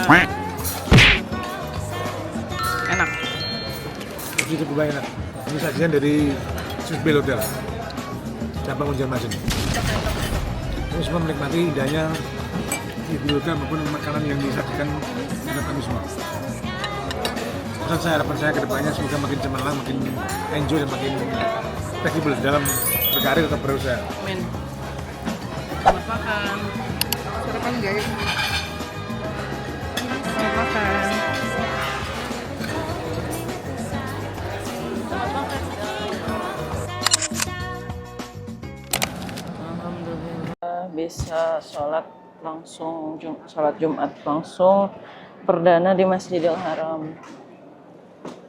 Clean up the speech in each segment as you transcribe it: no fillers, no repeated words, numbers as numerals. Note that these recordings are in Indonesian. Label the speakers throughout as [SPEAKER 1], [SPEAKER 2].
[SPEAKER 1] Enak.
[SPEAKER 2] Ini cukup enak. Ini sajian dari Swiss Bell Hotel, cabang Banjarmasin. Terus semua menikmati indahnya hiburan hotel maupun makanan yang disajikan oleh kami semua. Pesan harapan saya ke depannya semoga makin cemerlang, makin enjoy dan makin fleksibel dalam berkarir atau berusaha.
[SPEAKER 1] Amin. Selamat makan. Sarapan guys. Selamat makan. Alhamdulillah bisa sholat langsung, sholat Jumat langsung perdana di Masjidil Haram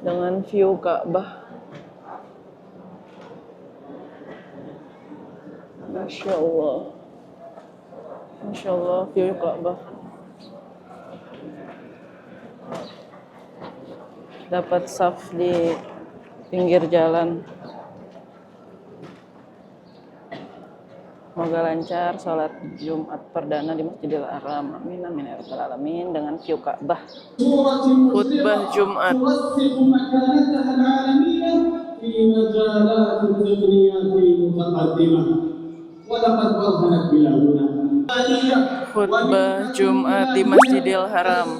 [SPEAKER 1] dengan view Ka'bah. Masya Allah, Masya Allah, view Ka'bah. Dapat saf di pinggir jalan. Semoga lancar sholat Jumat perdana di Masjidil Haram. Amin amin ya rabbal alamin dengan view Ka'bah. Khutbah Jumat. Khutbah Jumat di Masjidil Haram.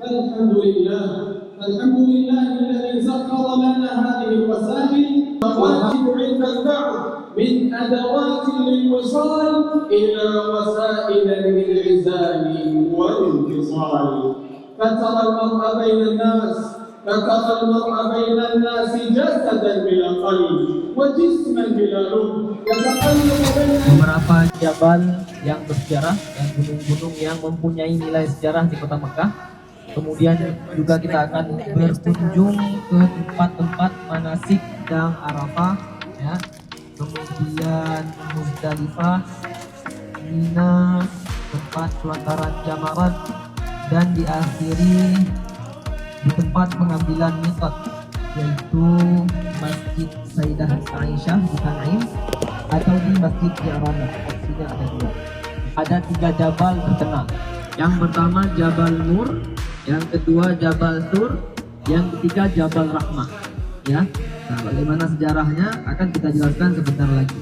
[SPEAKER 1] Alhamdulillah alladzi sakhkhara lana hadhihi al-wasail wa min adawat lil-wisal ila wasail lil-izal wal-intisal. Fatara al-mar'a baina an-nas فكفى المرء بين الناس جسدا بلا قلب وجسما بلا روح يتقلب بين
[SPEAKER 3] beberapa jabal yang bersejarah dan gunung-gunung yang mempunyai nilai sejarah di kota Mekah. Kemudian juga kita akan berkunjung ke tempat-tempat manasik dan Arafah, ya. Kemudian Muzdalifah, Mina, tempat pelontaran jamarat, dan diakhiri di tempat pengambilan miqat, yaitu Masjid Sayyidah Aisyah di Tan'im atau di Masjid Ji'rana. Opsinya ada dua. Ada 3 jabal terkenal. Yang pertama Jabal Nur, yang kedua Jabal Tur, yang ketiga Jabal Rahmah. Ya. Nah, bagaimana sejarahnya akan kita jelaskan sebentar lagi.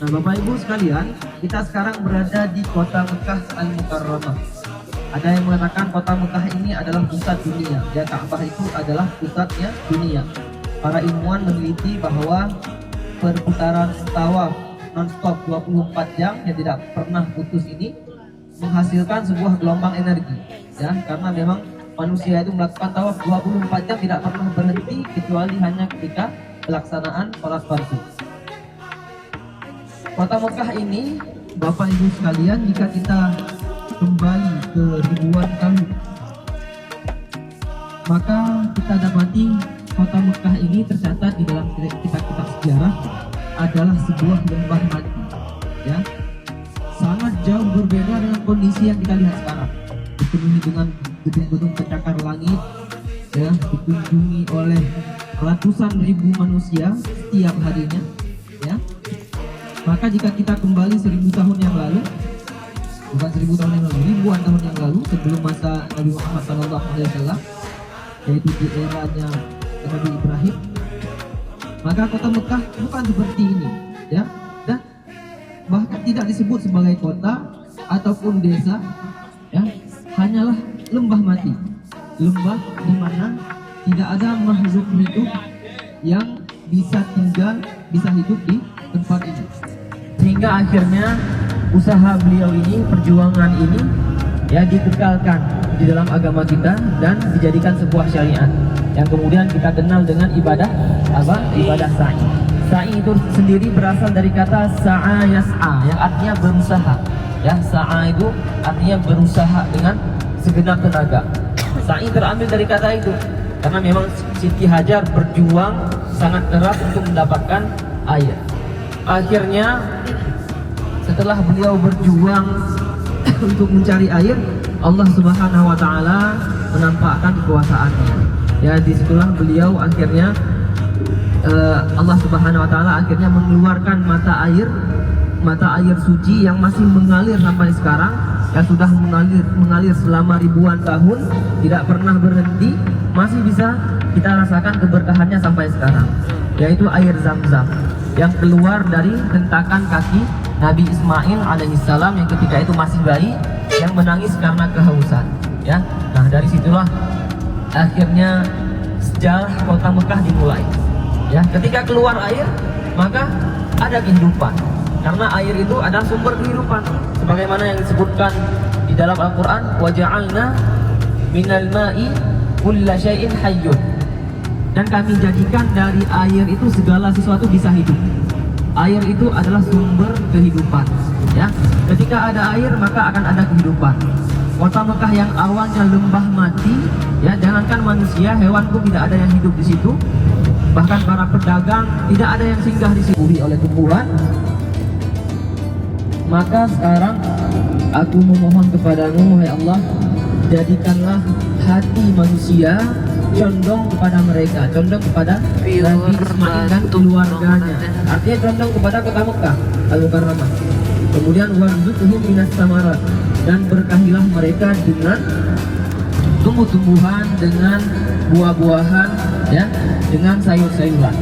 [SPEAKER 3] Nah, Bapak Ibu sekalian, kita sekarang berada di kota Mekah Al-Mukarramah. Ada yang mengatakan kota Mekah ini adalah pusat dunia. Ya, Ka'bah itu adalah pusatnya dunia. Para ilmuwan meneliti bahwa perputaran tawaf non-stop 24 jam yang tidak pernah putus ini menghasilkan sebuah gelombang energi. Ya, karena memang manusia itu melakukan tawaf 24 jam tidak pernah berhenti kecuali hanya ketika pelaksanaan sholat fardu. Kota Mekah ini, Bapak Ibu sekalian, jika kita kembali ke ribuan tahun, maka kita dapati kota Mekah ini tercatat di dalam kitab-kitab sejarah adalah sebuah lembah mati, ya, sangat jauh berbeda dengan kondisi yang kita lihat sekarang, dipenuhi dengan gedung-gedung pencakar langit, ya, dikunjungi oleh ratusan ribu manusia setiap harinya, ya. Maka jika kita kembali 1000 tahun yang lalu, bukan 1000 tahun yang lalu, ribuan tahun yang lalu, sebelum masa Nabi Muhammad SAW, yaitu di eranya Nabi Ibrahim, maka kota Mekah bukan seperti ini, ya, dan bahkan tidak disebut sebagai kota ataupun desa, ya, hanyalah lembah mati, lembah di mana tidak ada makhluk hidup yang bisa tinggal, bisa hidup di tempat ini. Sehingga akhirnya usaha beliau ini, perjuangan ini, ya, dikekalkan di dalam agama kita dan dijadikan sebuah syariat yang kemudian kita kenal dengan ibadah apa? Ibadah sa'i. Sa'i itu sendiri berasal dari kata sa'a yas'a, yang artinya berusaha. Ya, sa'a itu artinya berusaha dengan segenap tenaga. Sa'i terambil dari kata itu karena memang Siti Hajar berjuang sangat keras untuk mendapatkan air. Akhirnya setelah beliau berjuang untuk mencari air, Allah Subhanahu wa taala menampakkan kekuasaannya. Ya, disitulah beliau akhirnya Allah Subhanahu wa taala akhirnya mengeluarkan mata air suci yang masih mengalir sampai sekarang, yang sudah mengalir selama ribuan tahun, tidak pernah berhenti, masih bisa kita rasakan keberkahannya sampai sekarang, yaitu air Zam-Zam yang keluar dari hentakan kaki Nabi Ismail alaihissalam yang ketika itu masih bayi, yang menangis karena kehausan, ya. Nah, dari situlah akhirnya sejarah kota Mekah dimulai, ya. Ketika keluar air, maka ada kehidupan, karena air itu adalah sumber kehidupan, sebagaimana yang disebutkan di dalam Al-Quran, waja'alna minal ma'i kulla syai'in hayyun, dan kami jadikan dari air itu segala sesuatu bisa hidup. Air itu adalah sumber kehidupan, ya. Ketika ada air maka akan ada kehidupan. Kota Mekah yang awalnya lembah mati, ya, jangankan manusia, hewan pun tidak ada yang hidup di situ. Bahkan para pedagang tidak ada yang singgah di situ oleh tumbuhan. Maka sekarang aku memohon kepadamu, wahai Allah, jadikanlah hati manusia condong kepada mereka, condong kepada Nabi Ismail dan keluarganya. Artinya condong kepada kota Mekah Al-Mukarramah. Kemudian warzuqhum minas samarat, dan berkahilah mereka dengan tumbuh-tumbuhan, dengan buah-buahan, ya, dengan sayur-sayuran.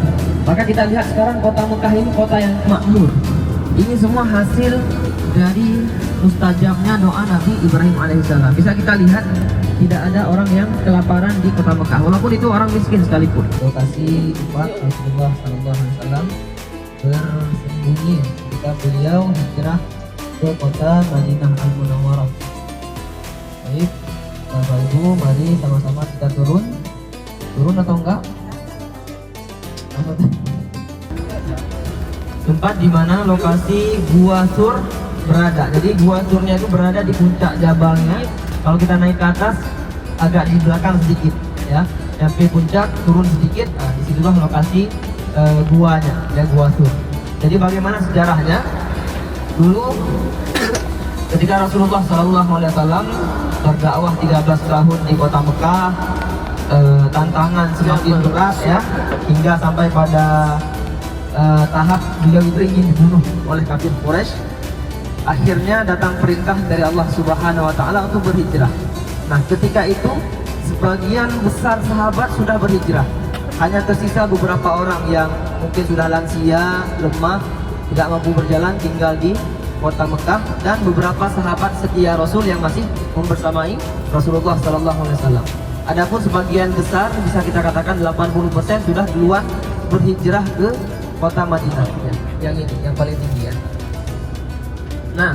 [SPEAKER 3] Maka kita lihat sekarang kota Mekah ini kota yang makmur. Ini semua hasil dari mustajabnya doa Nabi Ibrahim alaihissalam. Bisa kita lihat tidak ada orang yang kelaparan di kota Mekah, walaupun itu orang miskin sekalipun. Lokasi tempat Rasulullah SAW bersembunyi ketika beliau hijrah ke kota Madinah Al-Munawwarah. Baik, Bapak Ibu, mari sama-sama kita turun atau enggak? Tempat di mana lokasi Gua Sur berada. Jadi Gua Surnya itu berada di puncak jabalnya. Kalau kita naik ke atas agak di belakang sedikit, ya, sampai puncak turun sedikit. Nah, disitulah lokasi guanya, ya, Gua Sur. Jadi bagaimana sejarahnya? Dulu ketika Rasulullah SAW berdakwah 13 tahun di kota Mekah, tantangan semakin berat, ya, hingga sampai pada tahap beliau itu ingin dibunuh oleh kafir Quraisy. Akhirnya datang perintah dari Allah Subhanahu wa Ta'ala untuk berhijrah. Nah, ketika itu sebagian besar sahabat sudah berhijrah, hanya tersisa beberapa orang yang mungkin sudah lansia, lemah, tidak mampu berjalan, tinggal di kota Mekah, dan beberapa sahabat setia Rasul yang masih membersamai Rasulullah SAW. Adapun sebagian besar, bisa kita katakan 80% sudah duluan berhijrah ke kota Madinah, ya, yang ini yang paling tinggi, ya. Nah,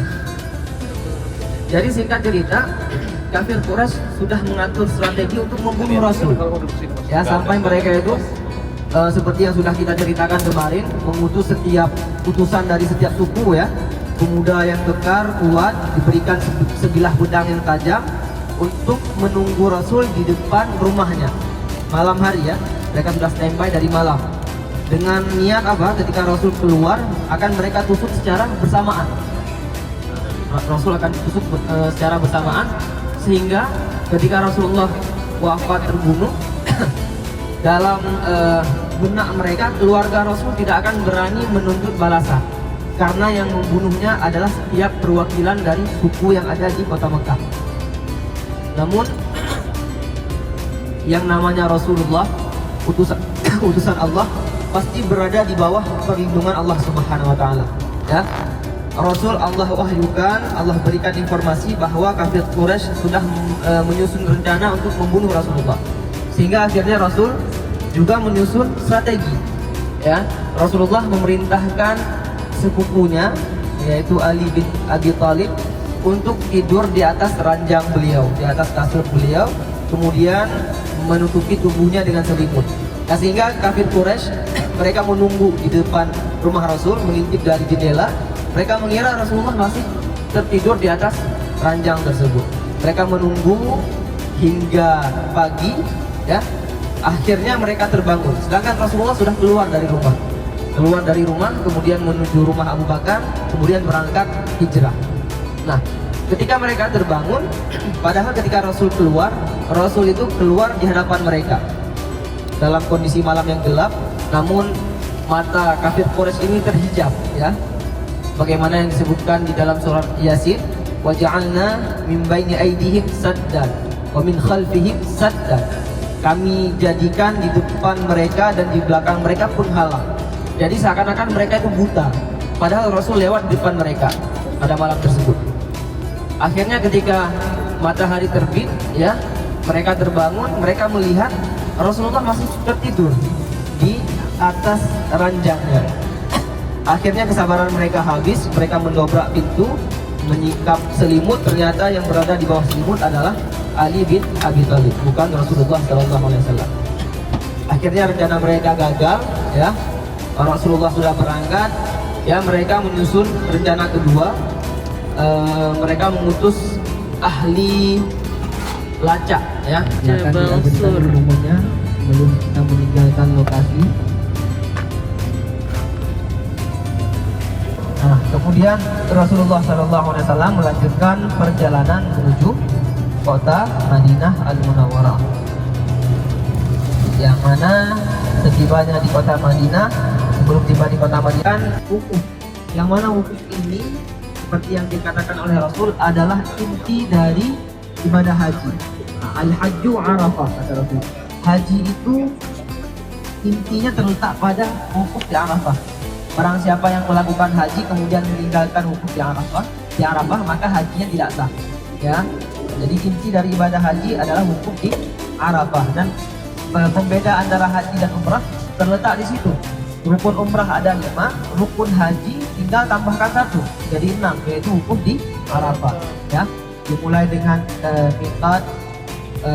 [SPEAKER 3] jadi singkat cerita, kafir Quraisy sudah mengatur strategi untuk membunuh Rasul, ya, sampai mereka itu seperti yang sudah kita ceritakan kemarin, mengutus setiap utusan dari setiap suku, ya, pemuda yang kekar, kuat, diberikan sebilah pedang yang tajam untuk menunggu Rasul di depan rumahnya malam hari, ya. Mereka sudah standby dari malam dengan niat apa? Ketika Rasul keluar akan mereka tusuk secara bersamaan. Rasul akan tusuk secara bersamaan, sehingga ketika Rasulullah wafat terbunuh dalam benak mereka, keluarga Rasul tidak akan berani menuntut balasan, karena yang membunuhnya adalah setiap perwakilan dari suku yang ada di kota Mekah. Namun yang namanya Rasulullah, utusan Allah, pasti berada di bawah perlindungan Allah Subhanahu wa Ta'ala, ya. Rasul Allah wahyukan, Allah berikan informasi bahwa kafir Quraisy sudah menyusun rencana untuk membunuh Rasulullah, sehingga akhirnya Rasul juga menyusun strategi, ya. Rasulullah memerintahkan sepupunya, yaitu Ali bin Abi Thalib, untuk tidur di atas ranjang beliau, di atas kasur beliau, kemudian menutupi tubuhnya dengan selimut. Nah, sehingga kafir Quraisy mereka menunggu di depan rumah Rasul, mengintip dari jendela. Mereka mengira Rasulullah masih tertidur di atas ranjang tersebut. Mereka menunggu hingga pagi, ya. Akhirnya mereka terbangun, sedangkan Rasulullah sudah keluar dari rumah, kemudian menuju rumah Abu Bakar, kemudian berangkat hijrah. Nah, ketika mereka terbangun, padahal ketika Rasul keluar, Rasul itu keluar di hadapan mereka dalam kondisi malam yang gelap, namun mata kafir Quraisy ini terhijab, ya. Bagaimana yang disebutkan di dalam surat Yasin, waja'alna min baini aydihim saddan wa min khalfihim saddan. Kami jadikan di depan mereka dan di belakang mereka penghalang. Jadi seakan-akan mereka itu buta, padahal Rasul lewat di depan mereka pada malam tersebut. Akhirnya ketika matahari terbit, ya, mereka terbangun, mereka melihat Rasulullah masih tertidur di atas ranjangnya. Akhirnya kesabaran mereka habis, mereka mendobrak pintu, menyingkap selimut. Ternyata yang berada di bawah selimut adalah Ali bin Abi Thalib, bukan Rasulullah SAW. Akhirnya rencana mereka gagal, ya. Rasulullah sudah berangkat, ya, mereka menyusun rencana kedua. Mereka mengutus ahli lacak, ya, yang akan kita berikan ilmunya sebelum kita meninggalkan lokasi. Nah, kemudian Rasulullah SAW melanjutkan perjalanan menuju kota Madinah Al-Munawwarah, yang mana setibanya di kota Madinah, sebelum tiba di kota Madinah, wukuf. Yang mana wukuf ini, seperti yang dikatakan oleh Rasul, adalah inti dari ibadah haji. Al-Hajju Arafah, kata Rasul. Haji itu intinya terletak pada wukuf di Arafah. Barang siapa yang melakukan haji kemudian meninggalkan wukuf di Arafah, maka hajinya tidak sah. Ya, jadi inti dari ibadah haji adalah wukuf di Arafah. Dan pembeda antara haji dan umrah terletak di situ. Rukun umrah ada 5, rukun haji tinggal tambahkan 1, jadi 6, yaitu wukuf di Arafah. Ya, dimulai dengan miqat,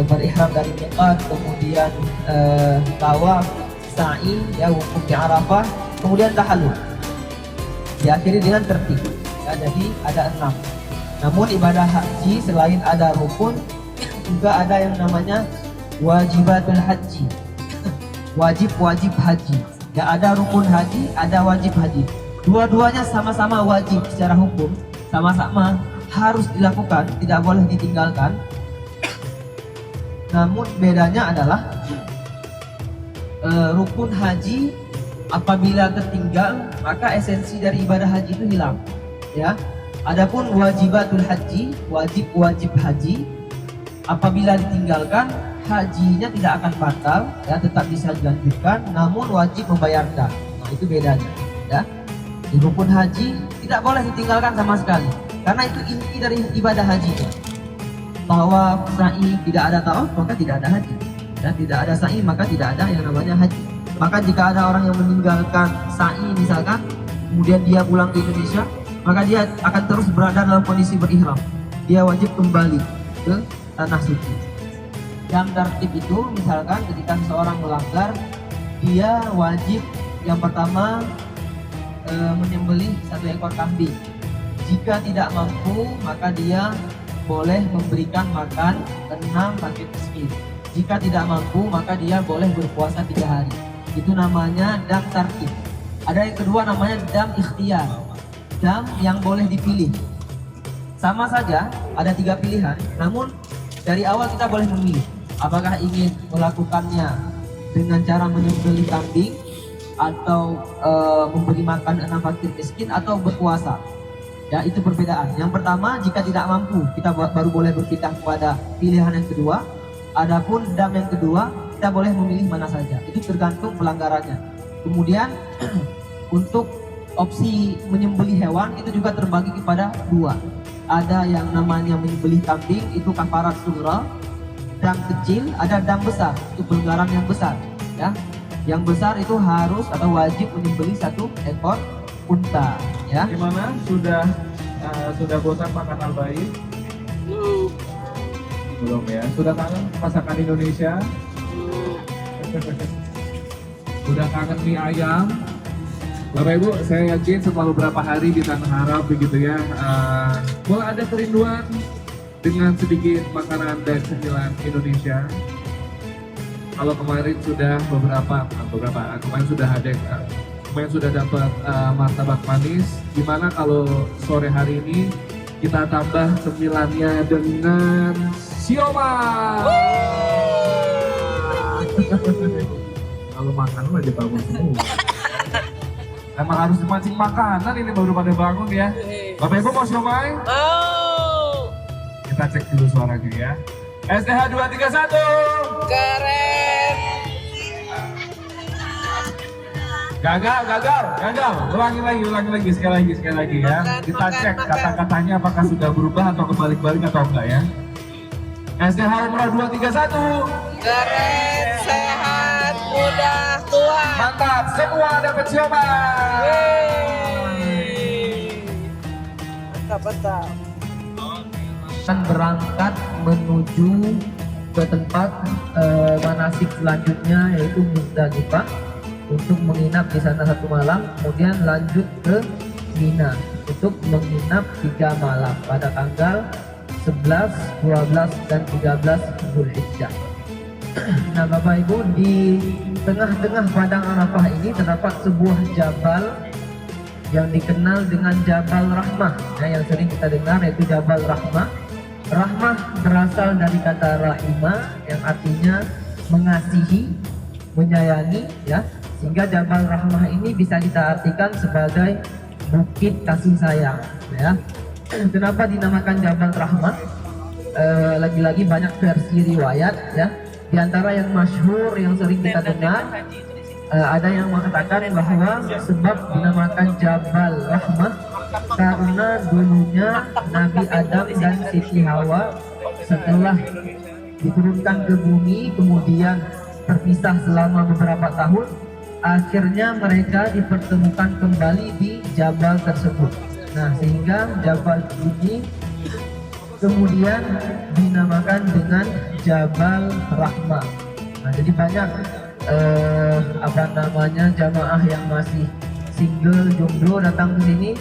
[SPEAKER 3] berihram dari miqat, kemudian tawaf, sa'i, ya, wukuf di Arafah, kemudian tahallul, diakhiri dengan tertib. Ya, jadi ada 6. Namun ibadah haji selain ada rukun, juga ada yang namanya wajibatul haji, wajib haji. Ya, ada rukun haji, ada wajib haji. Dua-duanya sama-sama wajib secara hukum, sama-sama harus dilakukan, tidak boleh ditinggalkan. Namun bedanya adalah rukun haji apabila tertinggal, maka esensi dari ibadah haji itu hilang. Ya, adapun wajibatul haji, wajib haji, apabila ditinggalkan, hajinya tidak akan batal, ya, tetap bisa dilanjutkan, namun wajib membayarkan. Nah, itu bedanya, ya. Di rukun haji tidak boleh ditinggalkan sama sekali, karena itu inti dari ibadah hajinya. Tawaf, sa'i, tidak ada tawaf maka tidak ada haji, dan tidak ada sa'i maka tidak ada yang namanya haji. Maka jika ada orang yang meninggalkan sa'i misalkan, kemudian dia pulang ke Indonesia, maka dia akan terus berada dalam kondisi berihram. Dia wajib kembali ke tanah suci. Yang tertib itu misalkan ketika seseorang melanggar, dia wajib yang pertama menyembelih 1 ekor kambing. Jika tidak mampu, maka dia boleh memberikan makan 6 fakir miskin. Jika tidak mampu, maka dia boleh berpuasa 3 hari. Itu namanya dam tartib. Ada yang kedua namanya dam ikhtiar, dam yang boleh dipilih. Sama saja, ada 3 pilihan, namun dari awal kita boleh memilih apakah ingin melakukannya dengan cara menyembelih kambing, atau memberi makan 6 fakir miskin, atau berpuasa. Ya, itu perbedaan. Yang pertama, jika tidak mampu, kita baru boleh berpindah kepada pilihan yang kedua. Adapun dam yang kedua, kita boleh memilih mana saja. Itu tergantung pelanggarannya. Kemudian untuk opsi menyembelih hewan itu juga terbagi kepada 2. Ada yang namanya menyembelih kambing, itu kafarat sughra. Dam kecil, ada dam besar, itu pelanggaran yang besar. Ya, yang besar itu harus atau wajib menyembelih 1 ekor unta. Ya,
[SPEAKER 4] Gimana? Sudah bosan makan al-baik? Belum ya? Sudah kangen masakan Indonesia? Sudah kangen mie ayam? Bapak Ibu, saya yakin setelah beberapa hari di Tanah Arab begitu ya, mulai ada kerinduan dengan sedikit makanan dan cemilan Indonesia. Kalau kemarin sudah kemarin sudah ada, kemarin sudah dapat martabak manis. Gimana kalau sore hari ini kita tambah cemilannya dengan siomay? Kalau makan aja bangun semua. Emang harus dipancing makanan ini baru pada bangun ya. Bapak Ibu mau siomay?
[SPEAKER 1] Oh.
[SPEAKER 4] Kita cek dulu suaranya ya. STH 231.
[SPEAKER 1] Keren.
[SPEAKER 4] Gagal. Ulangi lagi, sekali lagi ya. Kita cek kata-katanya apakah sudah berubah atau kebalik-balik atau enggak ya. STH Umrah 231.
[SPEAKER 1] Keren, sehat, mudah, tua.
[SPEAKER 4] Mantap, semua dapat ciuman.
[SPEAKER 1] Mantap.
[SPEAKER 3] Akan berangkat menuju ke tempat manasik selanjutnya, yaitu Muzdalifah, untuk menginap di sana 1 malam, kemudian lanjut ke Mina untuk menginap 3 malam pada tanggal 11, 12, dan 13 Zulhijjah. Nah Bapak Ibu, di tengah-tengah padang Arafah ini terdapat sebuah jabal yang dikenal dengan Jabal Rahmah, yang sering kita dengar, yaitu Jabal Rahmah. Rahmah berasal dari kata rahimah yang artinya mengasihi, menyayangi, ya. Sehingga Jabal Rahmah ini bisa kita artikan sebagai bukit kasih sayang, ya. Kenapa dinamakan Jabal Rahmah? Lagi-lagi banyak versi riwayat, ya. Di antara yang masyhur yang sering kita dengar, ada yang mengatakan bahwa sebab dinamakan Jabal Rahmah karena dulunya Nabi Adam dan Siti Hawa setelah diturunkan ke bumi kemudian terpisah selama beberapa tahun, akhirnya mereka dipertemukan kembali di jabal tersebut. Nah, sehingga jabal ini kemudian dinamakan dengan Jabal Rahmah. Nah, jadi banyak jamaah yang masih single, jomblo datang ke sini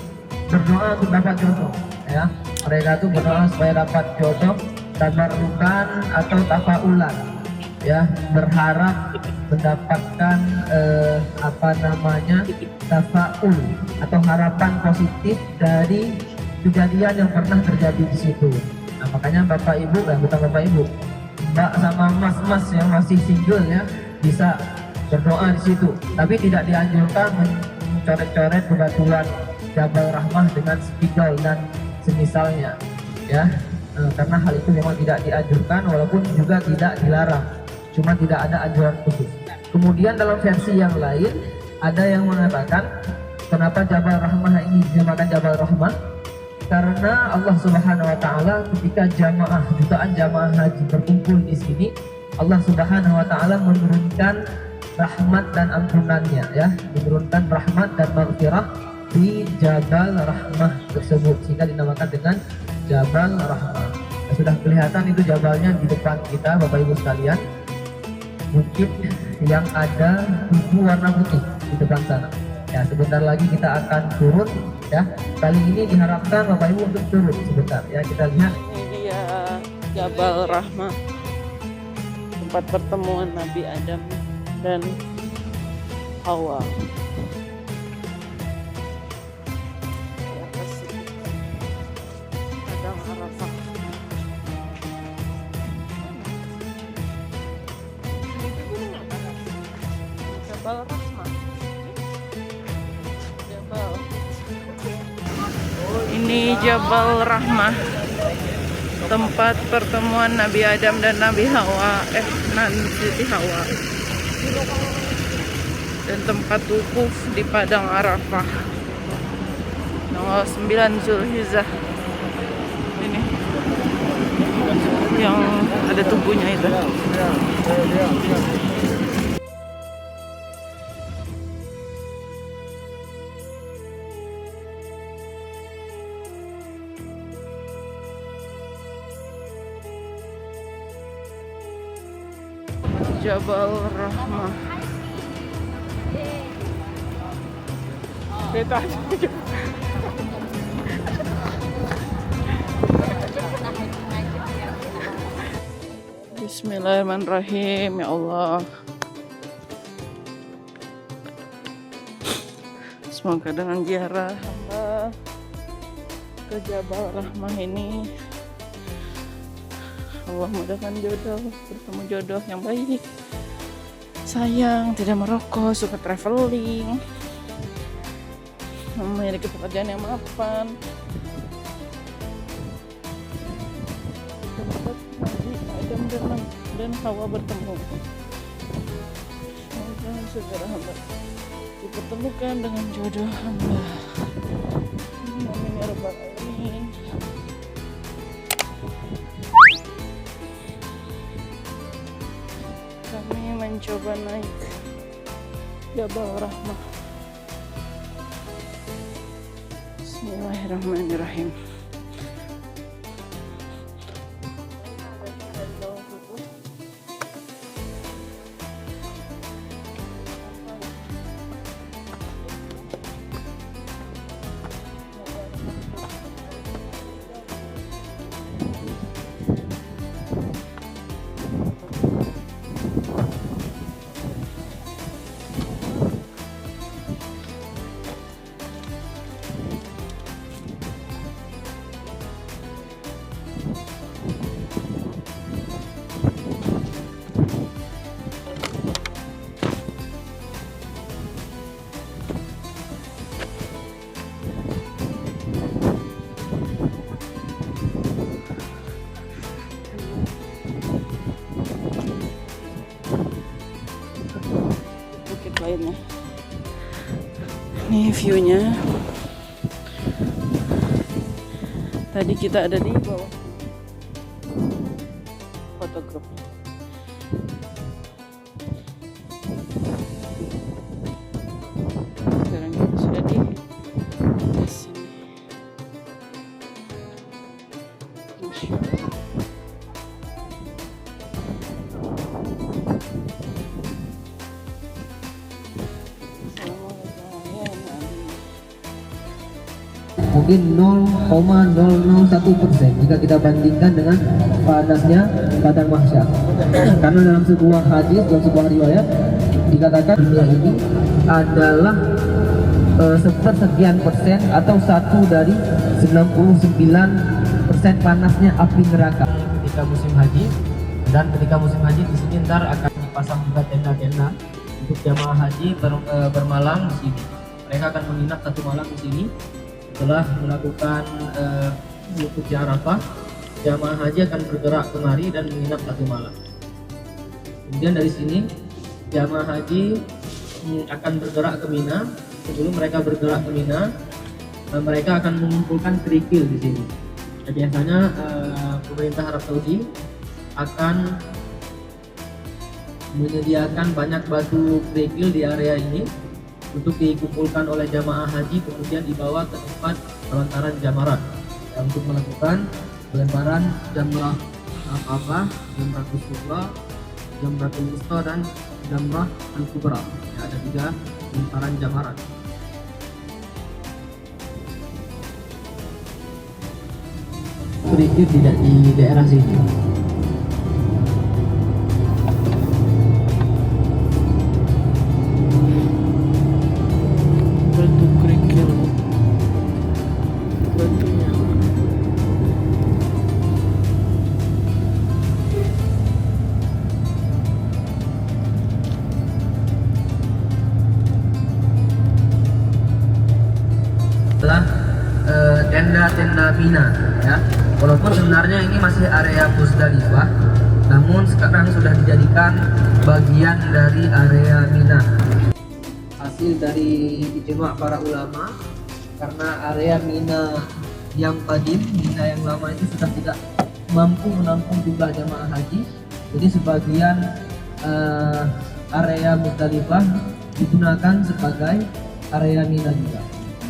[SPEAKER 3] berdoa untuk dapat jodoh, ya. Mereka tuh berdoa supaya dapat jodoh, tabarrukan atau tafaulan, ya, berharap mendapatkan tafaul atau harapan positif dari kejadian yang pernah terjadi di situ. Nah, makanya Bapak Ibu, bukan Bapak Ibu, Mbak sama Mas yang masih single, ya, bisa berdoa di situ. Tapi tidak dianjurkan mencoret-coret bebatuan Jabal Rahmah dengan spidol dan semisalnya, ya. Karena hal itu memang tidak dianjurkan, walaupun juga tidak dilarang, cuma tidak ada anjuran khusus. Kemudian dalam versi yang lain ada yang mengatakan kenapa Jabal Rahmah ini dinamakan Jabal Rahmah, karena Allah Subhanahu wa taala ketika jutaan jamaah haji berkumpul di sini, Allah Subhanahu wa taala menurunkan rahmat dan ampunannya, ya, menurunkan rahmat dan maghfirah di Jabal Rahmah tersebut, sehingga dinamakan dengan Jabal Rahmah. Nah, sudah kelihatan itu jabalnya di depan kita, Bapak Ibu sekalian, bukit yang ada tugu warna putih di depan sana. Ya, sebentar lagi kita akan turun, ya. Kali ini diharapkan Bapak Ibu untuk turun sebentar, ya. Kita lihat.
[SPEAKER 1] Ini dia Jabal Rahmah, tempat pertemuan Nabi Adam dan Hawa. Di atas padang Arafah. Jabal Rahmah. Ini Jabal Rahmah, tempat pertemuan Nabi Adam dan Nabi Siti Hawa, dan tempat wukuf di padang Arafah tanggal 9 Zulhijjah. Ini yang ada tubuhnya itu. Jabal Rahmah. Bismillahirrahmanirrahim. Ya Allah, semoga dengan ziarah hamba ke Jabal Rahmah ini Allah mudahkan jodoh, bertemu jodoh yang baik, sayang, tidak merokok, suka traveling, memiliki pekerjaan yang mapan. sahabat Haji Adam dan Hawa bertemu. Semoga segera hamba dipertemukan dengan jodoh hamba. Amin ya rabbal alamin. Kami mencoba naik Jabal Rahmah. Bismillahirrahmanirrahim. Bukit lainnya. Ini view-nya. Tadi kita ada di bawah fotograf. Sekarang kita sudah di sini. Masya Allah.
[SPEAKER 3] Mungkin 0,001% jika kita bandingkan dengan panasnya padang mahsyar. Karena dalam sebuah hadis, dalam sebuah riwayat dikatakan dunia ini adalah sepersekian persen atau 1 dari 99% panasnya api neraka ketika musim haji. Dan ketika musim haji di sini ntar akan dipasang juga tenda-tenda untuk jamaah haji bermalam di sini. Mereka akan menginap 1 malam di sini. Setelah melakukan wukuf di Arafah, jamaah haji akan bergerak kemari dan menginap 1 malam. Kemudian dari sini jamaah haji akan bergerak ke Mina. Sebelum mereka bergerak ke Mina, mereka akan mengumpulkan kerikil di sini. Dan biasanya pemerintah Arab Saudi akan menyediakan banyak batu kerikil di area ini untuk dikumpulkan oleh jamaah haji, kemudian dibawa ke tempat pelantaran jamarat untuk melakukan pelemparan jamrah Aqabah, Jamratul Kubra, Jamratul Wusta dan Jamrah Al-Kubra. Ada 3 pelemparan jamarat. Kerikil tidak di daerah sini.
[SPEAKER 1] Batu kerikil. Batunya.
[SPEAKER 3] Adalah tenda-tenda Mina, ya. Walaupun sebenarnya ini masih area Musdalifah, namun sekarang sudah dijadikan bagian dari area Mina. Hasil dari ijma' para ulama, karena area Mina yang qadim, Mina yang lama itu sudah tidak mampu menampung jumlah jamaah haji, jadi sebagian area Musdalifah digunakan sebagai area Mina juga.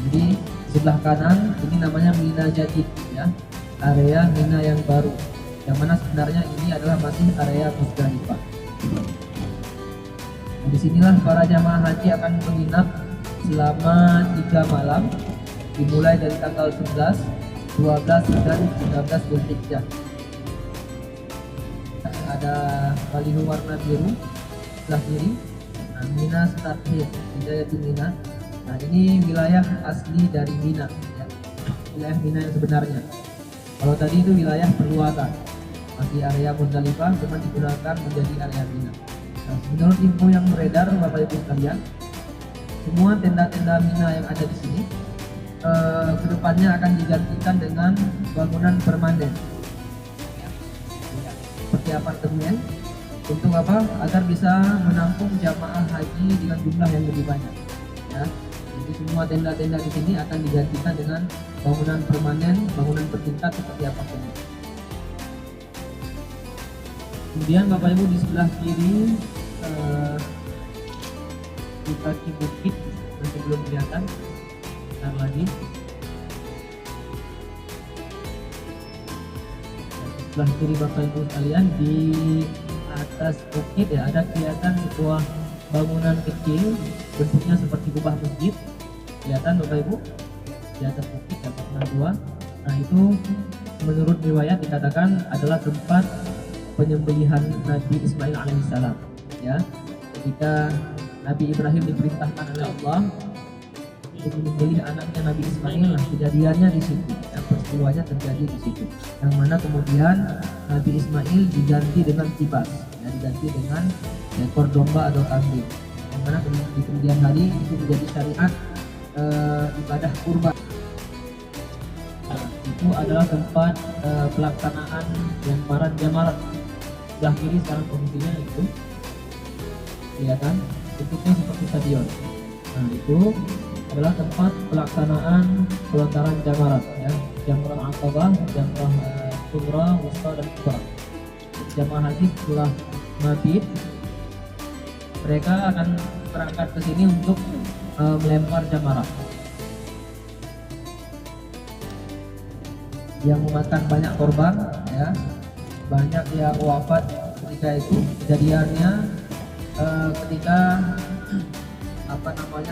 [SPEAKER 3] Jadi sebelah kanan ini namanya Mina Jadid, ya, area Mina yang baru, yang mana sebenarnya ini adalah masih area Musdalifah. Disinilah para jamaah haji akan menginap selama 3 malam, dimulai dari tanggal 11, 12 dan 13 Zulhijjah. Ada baliho warna biru sebelah kiri. Nah, Mina Start Here, Hidayatul Mina. Nah, ini wilayah asli dari Mina, ya. Wilayah Mina yang sebenarnya. Kalau tadi itu wilayah perluasan, masih area Muzdalifah, cuma digunakan menjadi area Mina. Nah, menurut info yang beredar, Bapak Ibu sekalian, semua tenda-tenda Mina yang ada di sini kedepannya akan digantikan dengan bangunan permanen. apartemen. Untuk apa? Agar bisa menampung jamaah haji dengan jumlah yang lebih banyak. Ya. Jadi semua tenda-tenda di sini akan digantikan dengan bangunan permanen, bangunan bertingkat seperti apartemen. Kemudian Bapak Ibu di sebelah kiri di kaki bukit masih belum kelihatan, bentar lagi. Sebelah kiri Bapak Ibu sekalian di atas bukit ya ada kelihatan sebuah bangunan kecil bentuknya seperti kubah masjid, kelihatan Bapak Ibu di atas bukit ya pernah dua. Nah itu menurut riwayat dikatakan adalah tempat penyembelihan Nabi Ismail alaihissalam ya, ketika Nabi Ibrahim diperintahkan oleh Allah untuk menyembelih anaknya Nabi Ismail. Nah kejadiannya di situ ya, peristiwanya terjadi di situ, yang mana kemudian Nabi Ismail diganti dengan kibas ya, diganti dengan ekor domba atau kambing, yang mana di kemudian hari itu menjadi syariat ibadah kurban. Itu adalah tempat pelaksanaan lemparan jamarat. Sebelah kiri sekarang kondisinya itu kelihatan bentuknya seperti stadion. Nah itu adalah tempat pelaksanaan pelontaran jamarat ya, jamrah aqabah, jamrah sughra, wusta dan kubra. Jamaah haji setelah mabit mereka akan berangkat ke sini untuk melempar jamarat yang memakan banyak korban ya, banyak yang wafat ketika itu. Kejadiannya ketika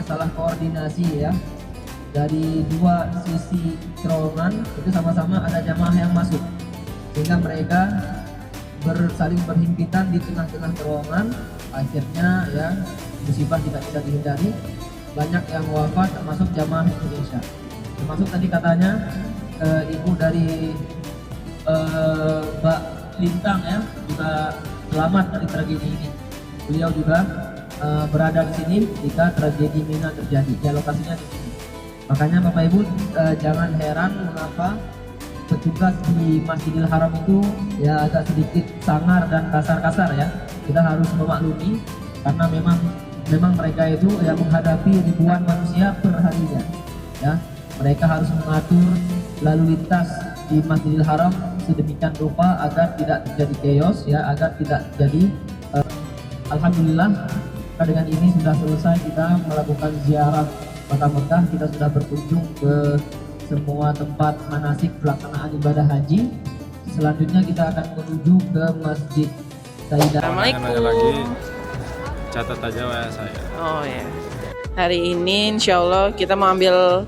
[SPEAKER 3] salah koordinasi ya, dari dua sisi terowongan itu sama-sama ada jamaah yang masuk, sehingga mereka saling berhimpitan di tengah-tengah terowongan. Akhirnya ya musibah tidak bisa dihindari, banyak yang wafat termasuk jamaah Indonesia. Termasuk tadi katanya ibu dari Mbak Lintang ya juga selamat dari tragedi ini. Beliau juga berada di sini ketika tragedi Mina terjadi. Ya lokasinya di sini. Makanya Bapak Ibu jangan heran mengapa petugas di Masjidil Haram itu ya agak sedikit sangar dan kasar-kasar ya. Kita harus memaklumi karena memang mereka itu ya menghadapi ribuan manusia per harinya. Ya, mereka harus mengatur lalu lintas di Masjidil Haram sedemikian rupa agar tidak terjadi chaos ya, agar tidak terjadi alhamdulillah dengan ini sudah selesai kita melakukan ziarah Kota Mekah. Kita sudah berkunjung ke semua tempat manasik pelaksanaan ibadah haji. Selanjutnya kita akan menuju ke Masjid Sayyidah.
[SPEAKER 1] Assalamualaikum.
[SPEAKER 2] Lagi catat aja ya saya.
[SPEAKER 1] Oh ya. Hari ini insya Allah kita mau ambil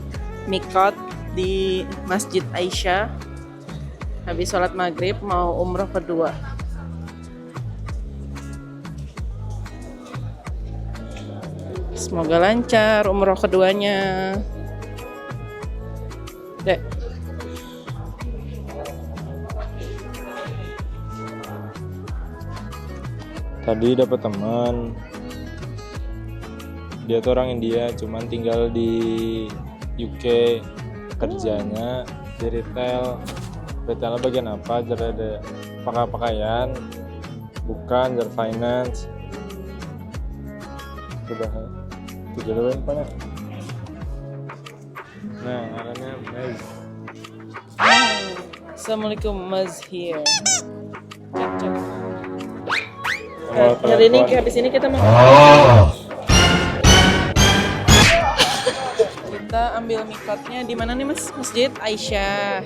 [SPEAKER 1] mikot di Masjid Aisyah. Habis sholat maghrib mau umroh kedua. Semoga lancar umroh keduanya. Dek.
[SPEAKER 5] Tadi dapat teman, dia tuh orang India, cuman tinggal di UK, kerjanya di retail. Retailnya bagian apa? Jadi ada pakaian, bukan jadi finance. Sudah tujuan apa? Nah, ngarannya Maz.
[SPEAKER 1] Assalamualaikum, Maz here. Cek.
[SPEAKER 5] Oh,
[SPEAKER 1] Hari ini habis ini kita mau kita ambil mikotnya di mana nih Mas? Masjid Aisyah.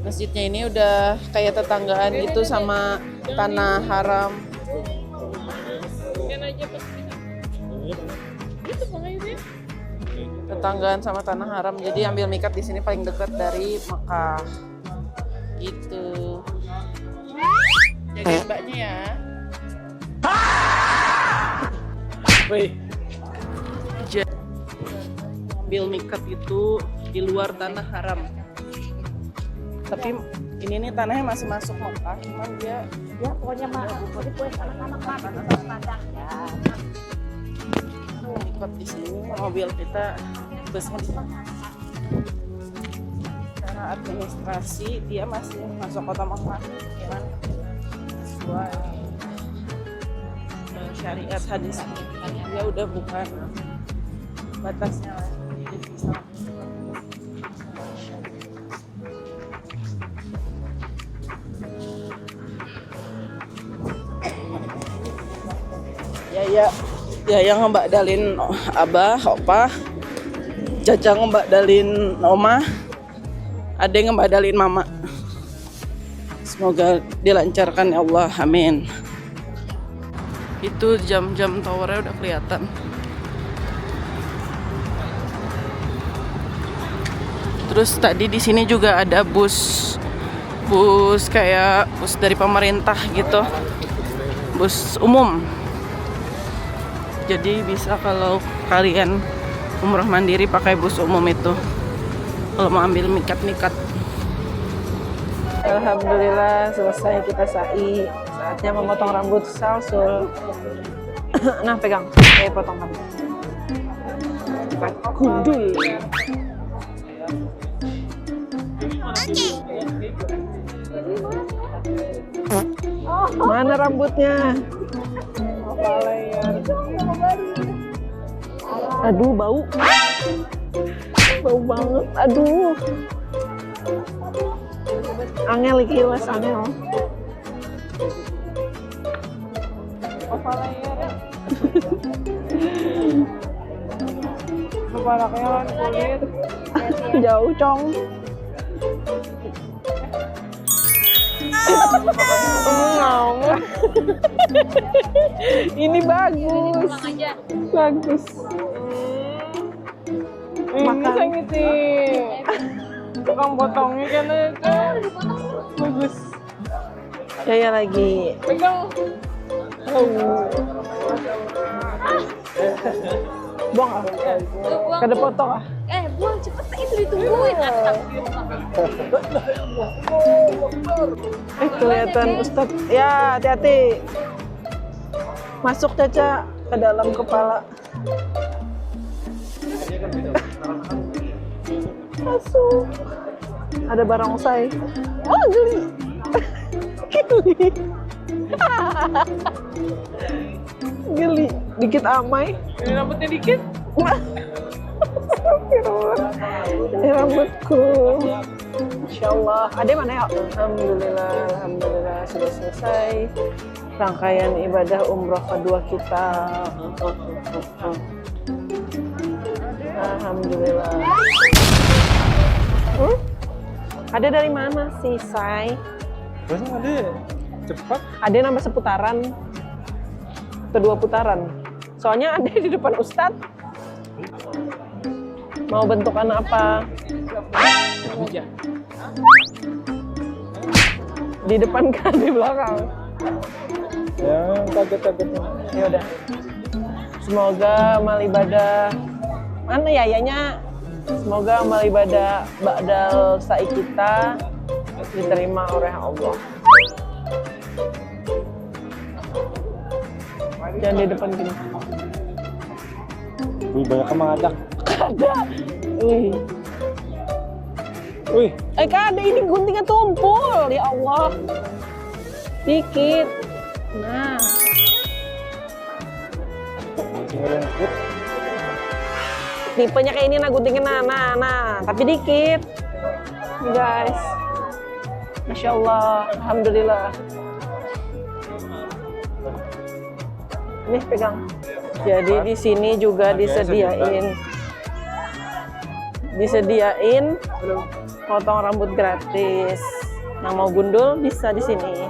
[SPEAKER 1] Masjidnya ini udah kayak tetanggaan gitu sama Tanah Haram. Tetanggaan sama Tanah Haram. Jadi ambil mikat di sini paling dekat dari Mekah. Gitu. Jagain mbaknya ya. Wih. Ambil mikat itu di luar Tanah Haram. Tapi ini nih tanahnya masih masuk Mekah, cuman dia
[SPEAKER 6] Ya pokoknya mah buat anak-anak mah padang ya.
[SPEAKER 1] mikot di sini. Mobil kita busnya di sana. Secara administrasi dia masih masuk kota Mekah, cuman sesuai syariat hadis. Dia udah bukan batasnya lah. Jadi bisa ya yang ngebadalin abah, opah, Caca ngebadalin oma, ada yang ngebadalin mama. Semoga dilancarkan ya Allah, amin. Itu jam-jam towernya udah kelihatan. Terus tadi di sini juga ada bus kayak bus dari pemerintah gitu, bus umum. Jadi bisa kalau kalian umroh mandiri pakai bus umum itu kalau mau ambil mikat. Alhamdulillah selesai kita sa'i. Saatnya memotong rambut Salsul. Nah pegang, potong rambut. Kita gundul. Mana rambutnya? Aduh bau banget, aduh angel iki wes angel. Kepalanya kan kulit jauh cong. Ini bagus. Ini sangiti. Tukang potongnya kan itu bagus. Ya lagi. Pegang. Buang ah. Kada potong ah.
[SPEAKER 6] Buang cepet itu ditungguin.
[SPEAKER 1] Kelihatan Ustadz. Ya, hati-hati. Masuk Caca ke dalam kepala. Masuk. Ada barongsai. Oh, geli. Geli. Dikit amai. Ini rambutnya dikit. Ini rambutku. Insyaallah. Ade mana ya? Alhamdulillah sudah selesai rangkaian ibadah umroh kedua kita. Alhamdulillah. Ade dari mana sih, Say?
[SPEAKER 5] Terus Ade cepat.
[SPEAKER 1] Ade nambah seputaran. Kedua putaran. Soalnya Ade di depan Ustadz. Mau bentukan apa? Di depan kan di belakang.
[SPEAKER 5] Ya, kaget-kagetnya.
[SPEAKER 1] Ya udah. Semoga amal ibadah mana yayanya? Semoga amal ibadah ba'dal sa'i kita diterima oleh Allah. Jangan di depan gini.
[SPEAKER 5] Wih, banyak mengajak.
[SPEAKER 1] Ada.
[SPEAKER 5] Wih.
[SPEAKER 1] Kada ini guntingnya tumpul. Ya Allah. Dikit. Nah. Tipenya kayak ini nah guntingnya nah. Tapi dikit. Nih guys. Masya Allah. Alhamdulillah. Nih pegang. Jadi di sini juga disediain potong rambut gratis. Yang mau gundul bisa di sini.